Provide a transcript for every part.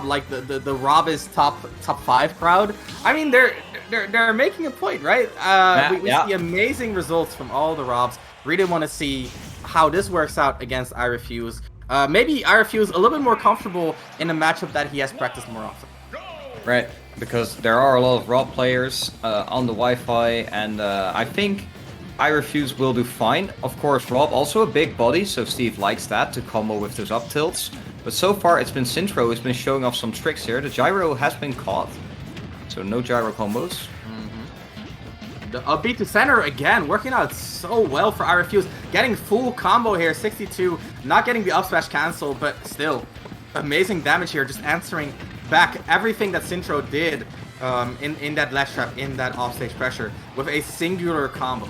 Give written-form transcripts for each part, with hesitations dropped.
like the Rob is top 5 crowd. I mean, they're making a point, right? We see amazing results from all the Robs. Really want to see how this works out against iRefuse. Maybe iRefuse a little bit more comfortable in a matchup that he has practiced more often. Right, because there are a lot of Rob players on the Wi-Fi, and I think iRefuse will do fine. Of course, Rob also a big body, so Steve likes that to combo with those up tilts. But so far, it's been Sintro who's been showing off some tricks here. The gyro has been caught, so no gyro combos. The upbeat to center again, working out so well for iRefuse. Getting full combo here, 62. Not getting the up smash cancel, but still amazing damage here. Just answering back everything that Sintro did in that ledge trap, in that offstage pressure, with a singular combo.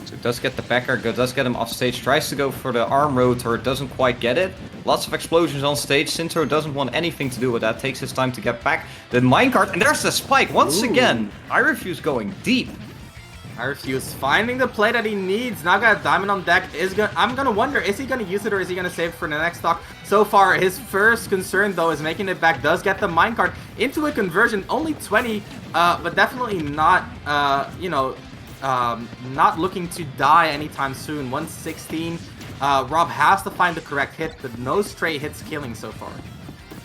So it does get the backer, does get him off stage, tries to go for the arm rotor, doesn't quite get it. Lots of explosions on stage. Sintro doesn't want anything to do with that, takes his time to get back. The minecart, and there's the spike once again. iRefuse going deep. iRefuse finding the play that he needs. Now got a diamond on deck. I'm gonna wonder, is he gonna use it or is he gonna save it for the next stock? So far, his first concern though is making it back. Does get the minecart into a conversion, only 20, but definitely not, not looking to die anytime soon. 116. Rob has to find the correct hit, but no straight hits killing so far.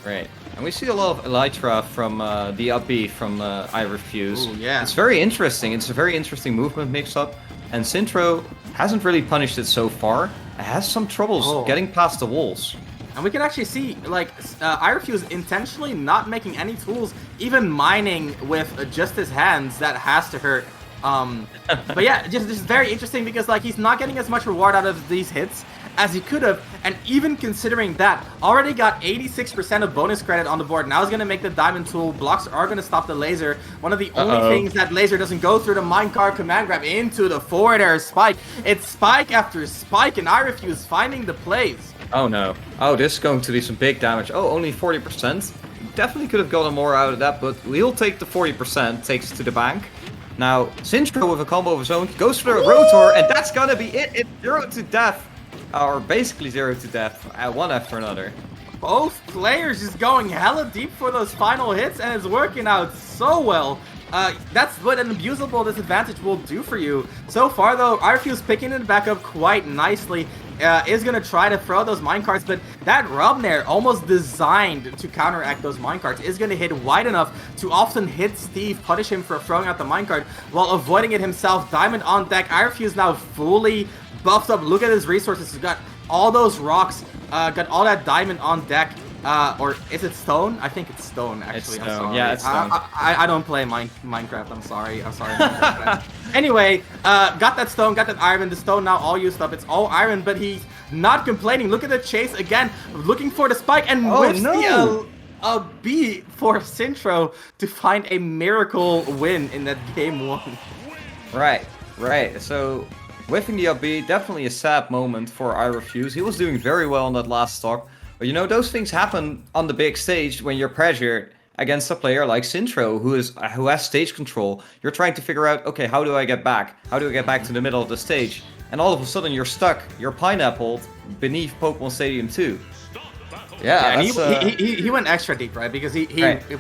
Right. And we see a lot of Elytra from the up B from iRefuse. Ooh, yeah. It's very interesting. It's a very interesting movement mix-up. And Sintro hasn't really punished it so far. It has some troubles getting past the walls. And we can actually see, like, iRefuse intentionally not making any tools, even mining with just his hands. That has to hurt. But yeah, just very interesting because like he's not getting as much reward out of these hits as he could have, and even considering that, already got 86% of bonus credit on the board. Now he's gonna make the diamond tool. Blocks are gonna stop the laser. One of the only things that laser doesn't go through the minecart command grab into the forward air spike. It's spike after spike, and iRefuse finding the plays. Oh no. Oh, this is going to be some big damage. Oh, only 40%. Definitely could have gotten more out of that, but we'll take the 40%, takes it to the bank. Now, Sintro with a combo of his own goes for the rotor, and that's gonna be it. It's 0 to death. Or basically 0 to death, one after another. Both players just going hella deep for those final hits, and it's working out so well. That's what an abusable disadvantage will do for you. So far, though, iRefuse picking it back up quite nicely. Is going to try to throw those minecarts, but that Rub Nair, almost designed to counteract those minecarts, is going to hit wide enough to often hit Steve, punish him for throwing out the minecart while avoiding it himself. Diamond on deck. iRefuse now fully buffed up. Look at his resources. He's got all those rocks, got all that diamond on deck. Or is it stone? I think it's stone, actually. It's I'm stone. sorry. Yeah, it's stone. I don't play Minecraft. I'm sorry. Anyway, got that stone, got that iron. The stone now all used up. It's all iron, but he's not complaining. Look at the chase again, looking for the spike, and whiffs a B for Sintro to find a miracle win in that game 1. Right. So, whiffing the up B, definitely a sad moment for iRefuse. He was doing very well on that last stock. But you know, those things happen on the big stage when you're pressured against a player like Sintro, who has stage control. You're trying to figure out, okay, how do I get back? How do I get back to the middle of the stage? And all of a sudden you're stuck, you're pineappled beneath Pokemon Stadium 2. Yeah, and he went extra deep, right? Because he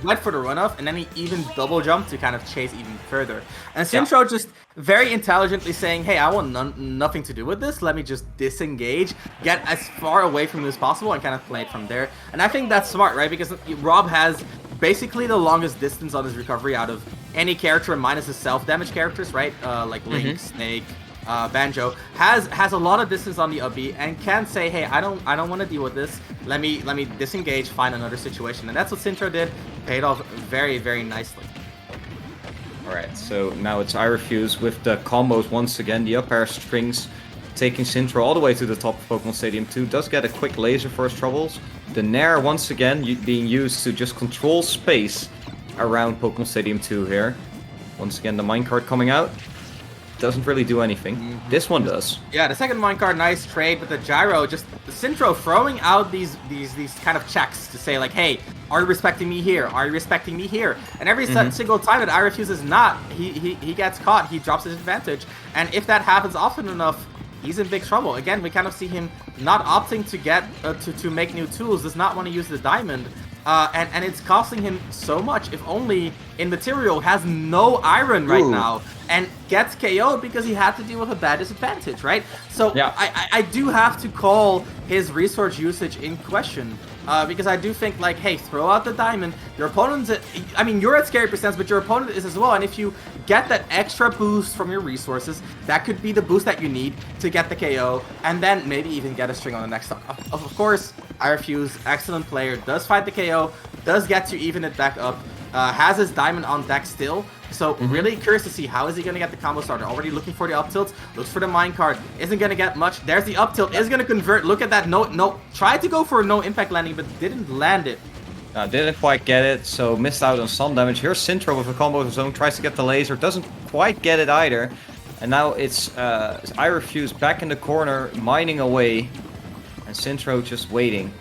went for the runoff, and then he even double jumped to kind of chase even further. And Sintro just very intelligently saying, hey, I want nothing to do with this. Let me just disengage, get as far away from you as possible, and kind of play it from there. And I think that's smart, right? Because Rob has basically the longest distance on his recovery out of any character minus his self-damage characters, right? Like Link, Snake, Banjo has a lot of distance on the up B and can say, hey, I don't want to deal with this. Let me disengage, find another situation, and that's what Sintro did. Paid off very, very nicely. Alright, so now it's iRefuse with the combos once again. The up air strings taking Sintro all the way to the top of Pokemon Stadium 2. Does get a quick laser for his troubles. The Nair once again being used to just control space around Pokemon Stadium 2 here. Once again, the minecart coming out. Doesn't really do anything. This one does. Yeah, the second minecart, nice trade, but the gyro, just the Sintro throwing out these kind of checks to say like, hey, are you respecting me here? Are you respecting me here? And every single time that iRefuse is not, he gets caught, he drops his advantage. And if that happens often enough, he's in big trouble. Again, we kind of see him not opting to get to make new tools, does not want to use the diamond. And it's costing him so much. If only in material has no iron right now and gets KO'd because he had to deal with a bad disadvantage, right? So yeah. I do have to call his resource usage in question. Because I do think, like, hey, throw out the diamond. Your opponent's I mean, you're at scary percents, but your opponent is as well. And if you get that extra boost from your resources, that could be the boost that you need to get the KO, and then maybe even get a string on the next stock. Of course, iRefuse, excellent player, does fight the KO, does get to even it back up, has his diamond on deck still. So really curious to see how is he going to get the combo starter. Already looking for the up tilts, looks for the minecart, isn't going to get much. There's the up tilt, is going to convert. Look at that, no, tried to go for a no impact landing, but didn't land it. Didn't quite get it, so missed out on some damage. Here's Sintro with a combo of his own, tries to get the laser, doesn't quite get it either. And now it's iRefuse back in the corner, mining away, and Sintro just waiting.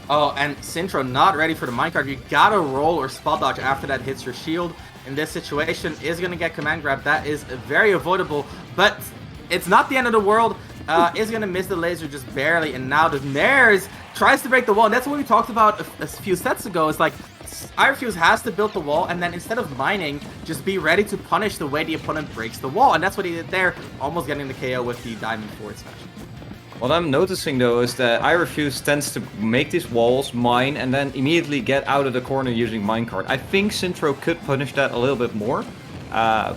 Oh, and Sintro not ready for the minecart. You gotta roll or spot dodge after that hits your shield. In this situation, is going to get command grab. That is very avoidable, but it's not the end of the world. Is going to miss the laser just barely, and now the Nares tries to break the wall. And that's what we talked about a few sets ago. It's like iRefuse has to build the wall, and then instead of mining, just be ready to punish the way the opponent breaks the wall. And that's what he did there, almost getting the KO with the diamond forward smash. What I'm noticing though is that iRefuse tends to make these walls, mine, and then immediately get out of the corner using minecart. I think Sintro could punish that a little bit more.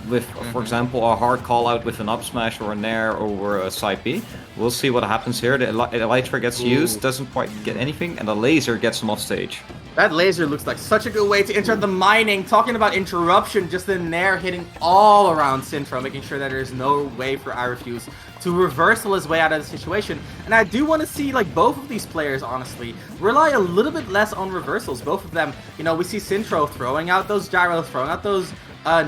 With, for example, a hard call out with an up smash or a nair over a side B. We'll see what happens here. The elytra gets used, doesn't quite get anything, and the laser gets him off stage. That laser looks like such a good way to interrupt the mining. Talking about interruption, just the nair hitting all around Sintro, making sure that there's no way for iRefuse to reversal his way out of the situation. And I do want to see, like, both of these players, honestly, rely a little bit less on reversals. Both of them, you know, we see Sintro throwing out those gyros, throwing out those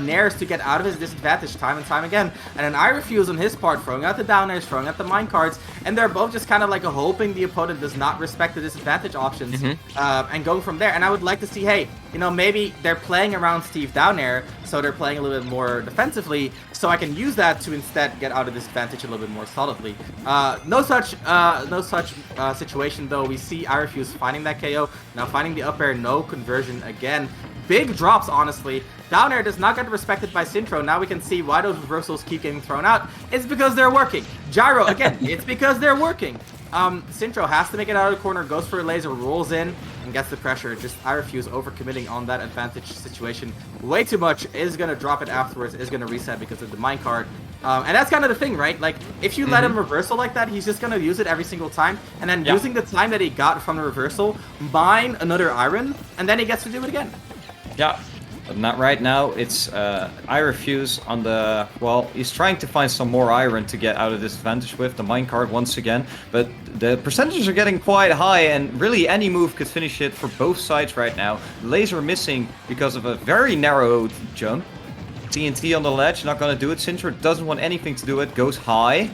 nairs to get out of his disadvantage time and time again, and then iRefuse on his part throwing out the down airs, throwing out the minecarts, and they're both just kind of like hoping the opponent does not respect the disadvantage options, and going from there. And I would like to see, hey, you know, maybe they're playing around Steve down air, so they're playing a little bit more defensively, so I can use that to instead get out of disadvantage a little bit more solidly. No such situation though. We see iRefuse finding that KO, now finding the up air, no conversion again. Big drops, honestly. Down air does not get respected by Sintro. Now we can see why those reversals keep getting thrown out. It's because they're working. Gyro, again, it's because they're working. Sintro has to make it out of the corner, goes for a laser, rolls in, and gets the pressure. Just iRefuse overcommitting on that advantage situation way too much. Is going to drop it afterwards, is going to reset because of the minecart. And that's kind of the thing, right? Like, if you let him reversal like that, he's just going to use it every single time. And then using the time that he got from the reversal, mine another iron, and then he gets to do it again. Yeah. But not right now. It's iRefuse on the... Well, he's trying to find some more iron to get out of this advantage with the minecart once again. But the percentages are getting quite high, and really any move could finish it for both sides right now. Laser missing because of a very narrow jump. TNT on the ledge, not going to do it. Sintro doesn't want anything to do it. Goes high.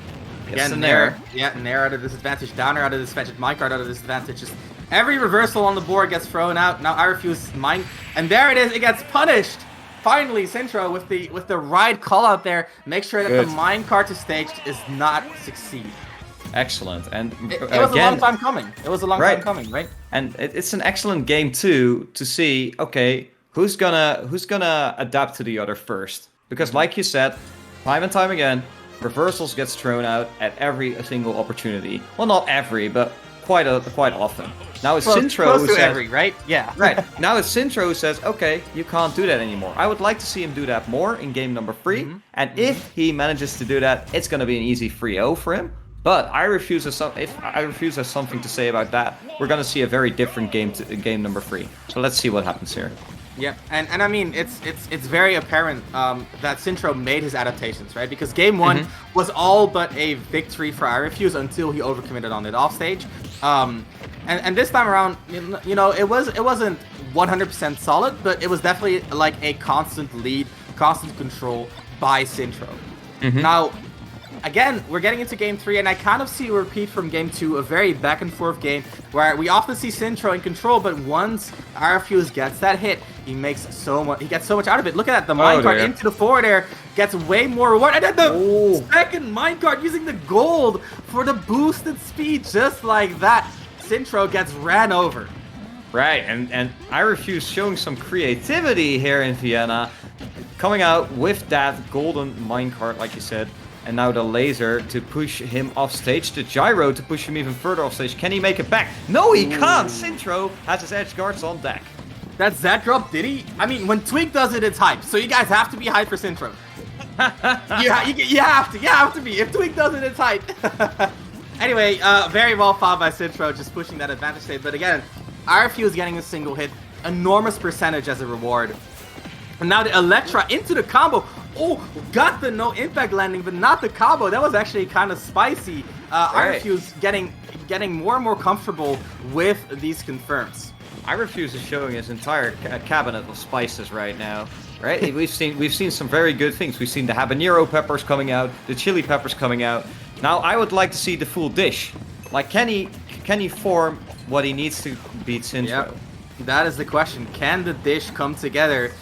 Again, nair. Yeah, nair out of disadvantage. Downer out of disadvantage. Minecart out of disadvantage. Just every reversal on the board gets thrown out. Now iRefuse mine, and there it is. It gets punished. Finally, Sintro with the right call out there. Make sure that the minecart to stage does not succeed. Excellent. And it was a long time coming. It was a long time coming, right? And it's an excellent game too to see. Okay, who's gonna adapt to the other first? Because like you said, time and time again, reversals gets thrown out at every single opportunity. Well, not every, but quite often. Now it's Sintro who says, every, right? Yeah. Right. Now it's Sintro who says, okay, you can't do that anymore. I would like to see him do that more in game number 3. And if he manages to do that, it's going to be an easy 3-0 for him. But if iRefuse has something to say about that, we're going to see a very different game to game number 3. So let's see what happens here. Yeah, and I mean, it's very apparent that Sintro made his adaptations, right? Because game 1 was all but a victory for iRefuse until he overcommitted on it off stage. And this time around, you know, it wasn't 100% solid, but it was definitely like a constant lead, constant control by Sintro. Now, again, we're getting into game 3, and I kind of see a repeat from game 2, a very back and forth game where we often see Sintro in control, but once iRefuse gets that hit, he gets so much out of it. Look at that, the minecart into the forward air gets way more reward, and then the second minecart using the gold for the boosted speed, just like that. Sintro gets ran over. Right, and iRefuse showing some creativity here in Vienna, coming out with that golden minecart, like you said, and now the laser to push him off stage, the gyro to push him even further off stage. Can he make it back? No, he can't! Sintro has his edge guards on deck. That Z drop, did he? I mean, when Twig does it, it's hype, so you guys have to be hyped for Sintro. you have to be. If Twig does it, it's hype. Anyway, very well fought by Sintro, just pushing that advantage state, but again, iRefuse getting a single hit, enormous percentage as a reward. And now the Electra into the combo. Oh, got the no impact landing, but not the combo. That was actually kind of spicy. iRefuse getting more and more comfortable with these confirms. iRefuse is showing his entire cabinet of spices right now. Right? we've seen some very good things. We've seen the habanero peppers coming out, the chili peppers coming out. Now I would like to see the full dish. Like, can he form what he needs to beat Sintro? Yep. That is the question. Can the dish come together?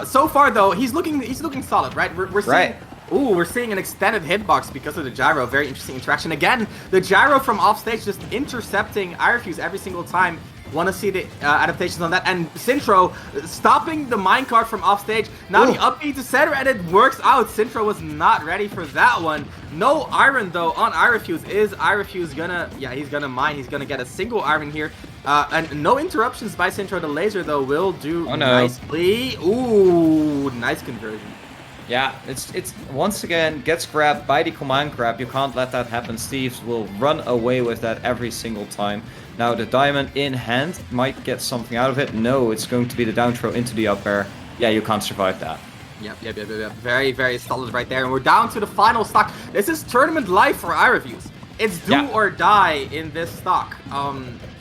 So far though, he's looking solid, right? We're seeing we're seeing an extended hitbox because of the gyro. Very interesting interaction. Again, the gyro from offstage just intercepting iRefuse every single time. Want to see the adaptations on that. And Sintro stopping the minecart from offstage. Now the up B to center, and it works out. Sintro was not ready for that one. No iron though on iRefuse. Is iRefuse gonna? Yeah, he's gonna mine. He's gonna get a single iron here. And no interruptions by Sintro. The laser though will do nicely. Ooh, nice conversion. Yeah, it's once again gets grabbed by the command grab. You can't let that happen. Steves will run away with that every single time. Now the diamond in hand might get something out of it. No, it's going to be the down throw into the up air. Yeah, you can't survive that. Yep. Very, very solid right there. And we're down to the final stock. This is tournament life for iRefuse. It's do or die in this stock.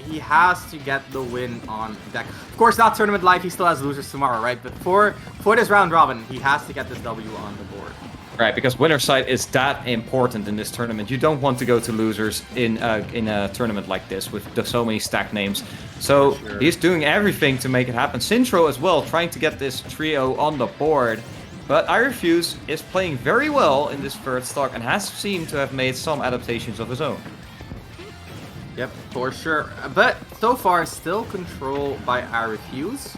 He has to get the win on deck. Of course, not tournament life. He still has losers tomorrow, right? But for this round robin, he has to get this W on the board. Right, because winner side is that important in this tournament. You don't want to go to losers in a tournament like this with so many stacked names. So he's doing everything to make it happen. Sintro as well, trying to get this trio on the board. But iRefuse is playing very well in this third stock and has seemed to have made some adaptations of his own. Yep, for sure. But so far, still control by iRefuse.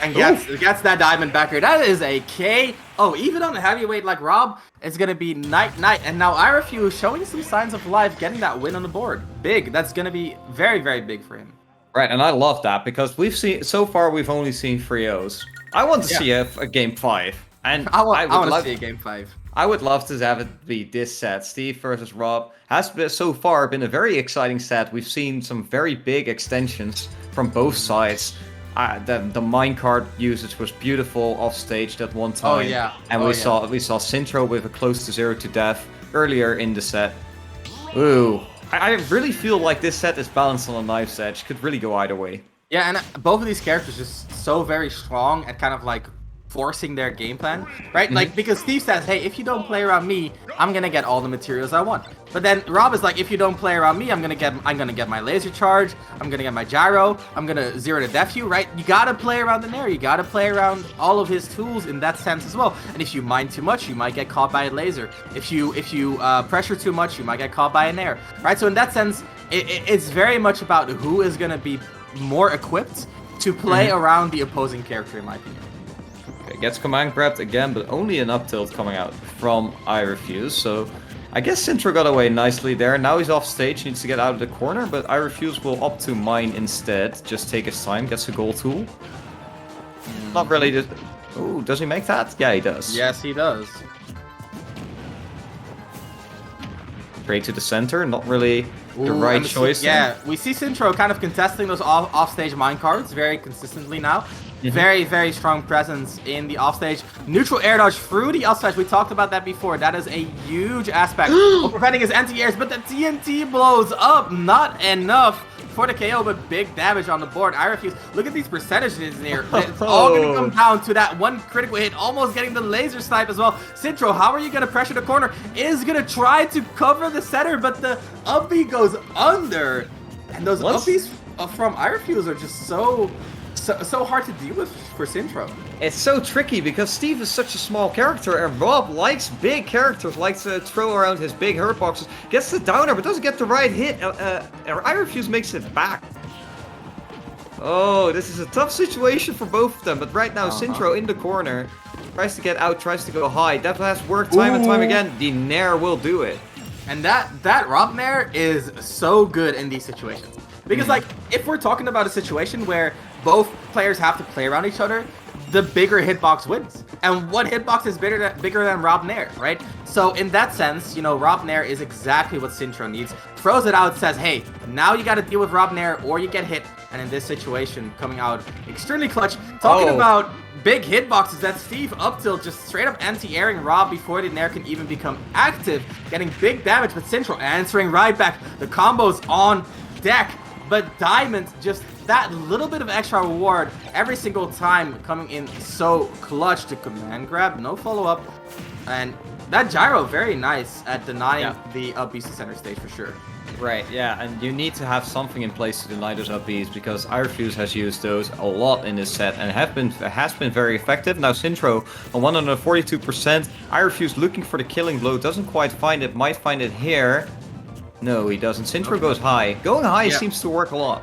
And gets that diamond back here. That is a K. Oh, even on a heavyweight like Rob, it's going to be night. And now iRefuse showing some signs of life, getting that win on the board. Big. That's going to be very, very big for him. Right, and I love that because so far we've only seen 3-0s. I want to see a game 5. And I want to see a game 5. I would love to have it be this set. Steve versus Rob has so far been a very exciting set. We've seen some very big extensions from both sides. The minecart usage was beautiful off stage that one time. Oh yeah. And we saw Sintro with a close to 0 to death earlier in the set. Ooh. I really feel like this set is balanced on a knife's edge. Could really go either way. Yeah, and both of these characters just so very strong at kind of like forcing their game plan, right? Like, because Steve says, hey, if you don't play around me, I'm gonna get all the materials I want. But then Rob is like, if you don't play around me, I'm gonna get my laser charge, I'm gonna get my gyro, I'm gonna 0 to death you, right? You gotta play around the nair, you gotta play around all of his tools in that sense as well. And if you mine too much, you might get caught by a laser. If you pressure too much, you might get caught by an air, right? So in that sense, it's very much about who is gonna be more equipped to play around the opposing character, in my opinion. Gets command grabbed again, but only an up tilt coming out from iRefuse. So I guess Sintro got away nicely there. Now he's off stage, needs to get out of the corner, but iRefuse will opt to mine instead. Just take his time, gets a gold tool. Not really just... Ooh, does he make that? Yeah, he does. Yes, he does. Straight to the center, not really the right choice. Yeah, we see Sintro kind of contesting those off-stage minecarts very consistently now. Very, very strong presence in the offstage. Neutral air dodge through the offstage. We talked about that before. That is a huge aspect of preventing his anti-airs, but the TNT blows up. Not enough for the KO, but big damage on the board. iRefuse, look at these percentages here. It's all going to come down to that one critical hit, almost getting the laser snipe as well. Sintro, how are you going to pressure the corner? Is going to try to cover the center, but the up B goes under. And those up Bs from iRefuse are just so hard to deal with for Sintro. It's so tricky because Steve is such a small character and Rob likes big characters, likes to throw around his big hurt boxes, gets the downer but doesn't get the right hit. iRefuse makes it back. Oh, this is a tough situation for both of them, but right now Sintro in the corner, tries to get out, tries to go high. That has worked time and time again. The Nair will do it. And that Rob Nair is so good in these situations. Because like, if we're talking about a situation where both players have to play around each other, the bigger hitbox wins. And what hitbox is bigger than Rob Nair, right? So in that sense, you know, Rob Nair is exactly what Sintro needs. Throws it out, says, hey, now you got to deal with Rob Nair or you get hit. And in this situation, coming out extremely clutch. Talking about big hitboxes, that Steve up tilt just straight up anti-airing Rob before the Nair can even become active. Getting big damage, but Sintro answering right back. The combos on deck. But Diamond, just that little bit of extra reward every single time coming in so clutch. To command grab, no follow-up. And that gyro, very nice at denying the up Bs to center stage for sure. Right, yeah, and you need to have something in place to deny those up Bs because iRefuse has used those a lot in this set and has been very effective. Now Sintro on 142%. iRefuse looking for the killing blow, doesn't quite find it, might find it here. No, he doesn't. Sintro goes high. Going high seems to work a lot.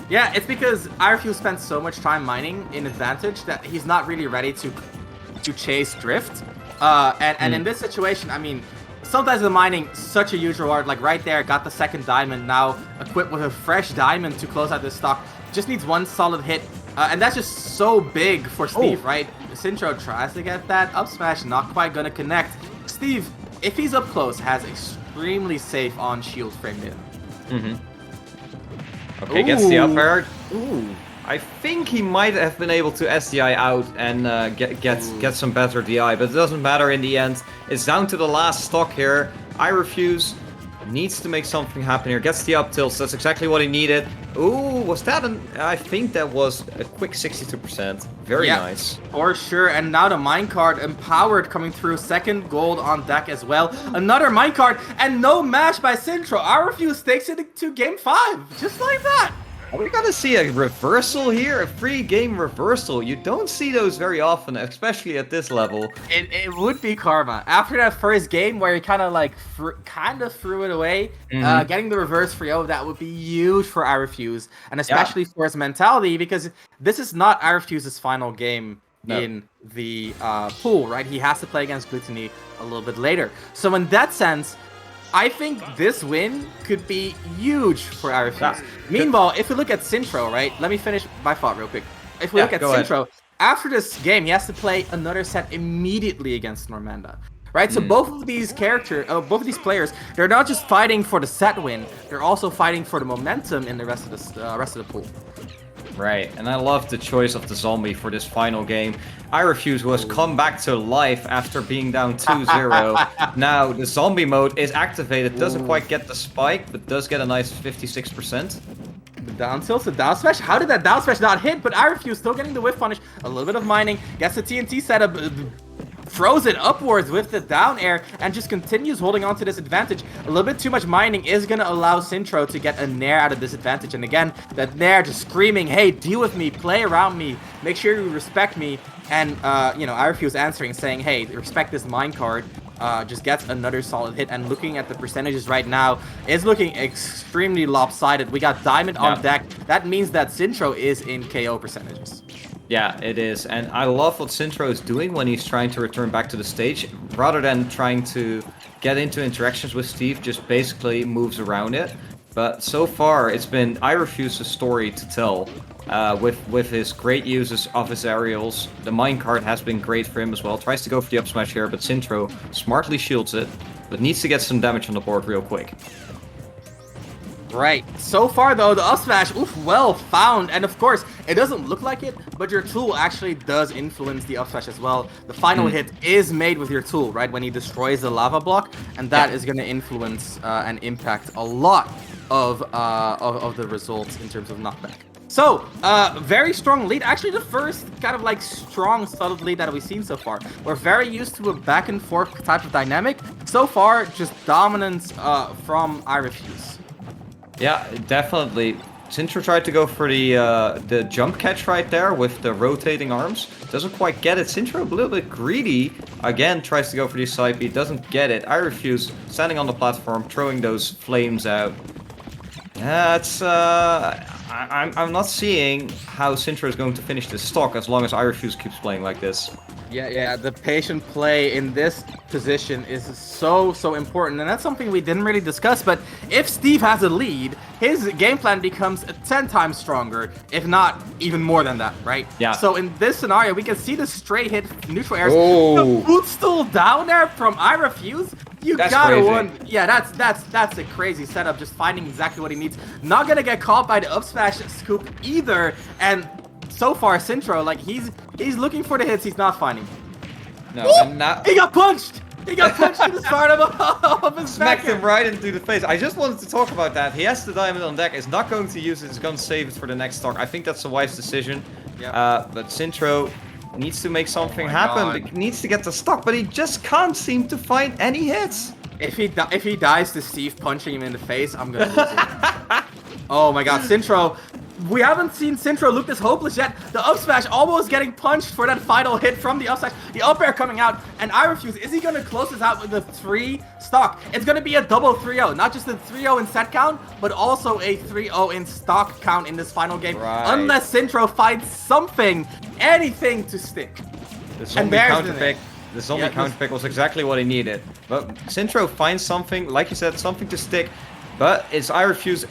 Yeah, it's because iRefuse spent so much time mining in advantage that he's not really ready to chase drift. And in this situation, I mean, sometimes the mining, such a huge reward. Like right there, got the second diamond, now equipped with a fresh diamond to close out this stock. Just needs one solid hit. And that's just so big for Steve, right? Sintro tries to get that up smash, not quite gonna connect. Steve, if he's up close, has extremely safe on shield frame in. Okay, gets the up air. Ooh, I think he might have been able to SDI out and get some better DI, but it doesn't matter in the end. It's down to the last stock here. iRefuse needs to make something happen here. Gets the up tilts. That's exactly what he needed. Ooh, was that I think that was a quick 62%. Very nice. For sure. And now the minecart empowered coming through. Second gold on deck as well. Another minecart and no mash by Sintro. iRefuse takes it to game 5. Just like that. Are we gonna see a reversal here? A free game reversal? You don't see those very often, especially at this level. It would be karma. After that first game where he kind of like threw it away, getting the reverse free, that would be huge for iRefuse. And especially for his mentality, because this is not iRefuse's final game in the pool, right? He has to play against Gluttony a little bit later. So in that sense, I think this win could be huge for iRefuse. Meanwhile, if we look at Sintro, right? Let me finish my thought real quick. If we look at Sintro, after this game, he has to play another set immediately against Normanda. Right? So both of these players, they're not just fighting for the set win, they're also fighting for the momentum in the rest of the pool. Right, and I love the choice of the zombie for this final game. iRefuse was come back to life after being down 2-0. Now the zombie mode is activated, doesn't quite get the spike, but does get a nice 56%. The down tilt, the down smash. How did that down smash not hit? But iRefuse still getting the whiff punish. A little bit of mining, gets the TNT setup, throws it upwards with the down air, and just continues holding on to this advantage. A little bit too much mining is going to allow Sintro to get a Nair out of this advantage. And again, that Nair just screaming, hey, deal with me, play around me, make sure you respect me. And, you know, iRefuse answering, saying, hey, respect this minecart. Just gets another solid hit, and looking at the percentages right now, is looking extremely lopsided. We got Diamond on deck. That means that Sintro is in KO percentages. Yeah, it is, and I love what Sintro is doing when he's trying to return back to the stage. Rather than trying to get into interactions with Steve, just basically moves around it. But so far, it's been iRefuse's story to tell. With his great uses of his aerials. The minecart has been great for him as well. Tries to go for the up smash here, but Sintro smartly shields it, but needs to get some damage on the board real quick. Right. So far, though, the up smash, well found. And of course, it doesn't look like it, but your tool actually does influence the up smash as well. The final hit is made with your tool, right? When he destroys the lava block, and that is going to influence and impact a lot. of the results in terms of knockback. So, very strong lead. Actually, the first kind of like strong, solid lead that we've seen so far. We're very used to a back and forth type of dynamic. So far, just dominance from iRefuse. Yeah, definitely. Sintro tried to go for the jump catch right there with the rotating arms. Doesn't quite get it. Sintro a little bit greedy. Again, tries to go for the side B. Doesn't get it. iRefuse standing on the platform, throwing those flames out. Yeah, it's I'm not seeing how Sintro is going to finish this stock as long as iRefuse keeps playing like this. Yeah, the patient play in this position is so important, and that's something we didn't really discuss, but if Steve has a lead, his game plan becomes 10 times stronger, if not even more than that, right? Yeah. So in this scenario, we can see the straight hit neutral airs. Oh. The boot still down there from iRefuse. That's gotta crazy. win. Yeah, that's a crazy setup, just finding exactly what he needs. Not gonna get caught by the up smash scoop either, and so far, Sintro, like, he's looking for the hits he's not finding. No, and now He got punched! He got punched in the start of his smacked back. him right into the face. I just wanted to talk about that. He has the diamond on deck. Is not going to use it. He's going to save it for the next stock. I think that's a wise decision. Yeah. But Sintro needs to make something my happen. God. He needs to get the stock, but he just can't seem to find any hits. If he dies to Steve punching him in the face, I'm gonna lose it. Oh my God, Sintro. We haven't seen Sintro look this hopeless yet. The up smash almost getting punched for that final hit from the up smash. The up air coming out, and iRefuse, is he going to close this out with a 3 stock? It's going to be a double 3-0. Not just a 3-0 in set count, but also a 3-0 in stock count in this final game. Right. Unless Sintro finds something, anything to stick. The zombie there's counter the pick. The zombie counter pick was exactly what he needed. But Sintro finds something, like you said, something to stick. But it's iRefuse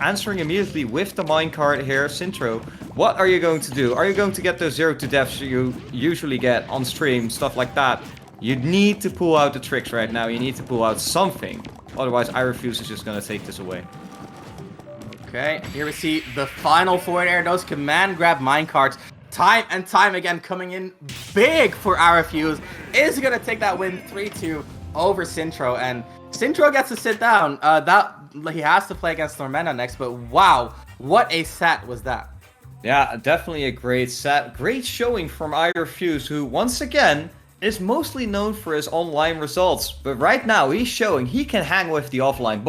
answering immediately with the minecart here. Sintro, what are you going to do? Are you going to get those 0 to deaths you usually get on stream, stuff like that? You need to pull out the tricks right now. You need to pull out something. Otherwise, iRefuse is just going to take this away. Okay, here we see the final forward air. Those command grab minecarts. Time and time again coming in big for iRefuse. Is going to take that win 3-2 over Sintro. And Sintro gets to sit down. He has to play against Normanda next, but wow, what a set was that. Yeah, definitely a great set. Great showing from iRefuse, who once again is mostly known for his online results. But right now he's showing he can hang with the offline.